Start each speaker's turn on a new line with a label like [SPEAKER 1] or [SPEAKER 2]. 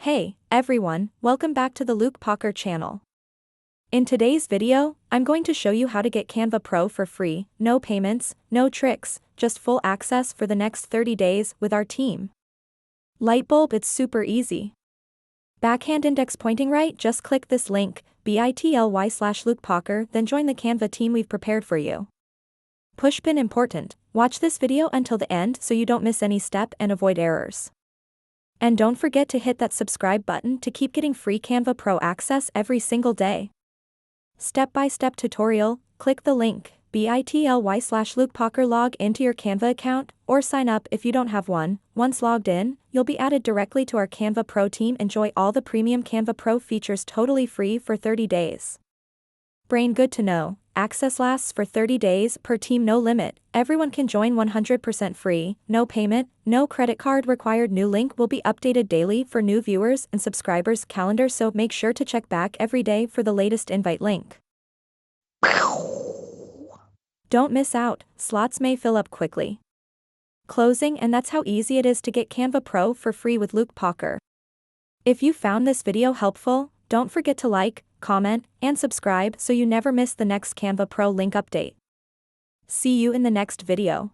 [SPEAKER 1] Hey, everyone, welcome back to the Luke Pocker channel. In today's video, I'm going to show you how to get Canva Pro for free, no payments, no tricks, just full access for the next 30 days with our team. Lightbulb, it's super easy. Backhand index pointing right, just click this link, bit.ly/Luke Pocker, then join the Canva team we've prepared for you. Pushpin important, watch this video until the end so you don't miss any step and avoid errors. And don't forget to hit that subscribe button to keep getting free Canva Pro access every single day. Step-by-step tutorial, click the link, bit.ly/Luke Pocker, log into your Canva account, or sign up if you don't have one. Once logged in, you'll be added directly to our Canva Pro team. Enjoy all the premium Canva Pro features totally free for 30 days. Brain good to know, access lasts for 30 days per team, no limit, everyone can join 100% free, no payment, no credit card required. New link will be updated daily for new viewers and subscribers calendar, so make sure to check back every day for the latest invite link. Don't miss out, slots may fill up quickly. Closing, and that's how easy it is to get Canva Pro for free with Luke Pocker. If you found this video helpful, don't forget to like, comment, and subscribe so you never miss the next Canva Pro link update. See you in the next video.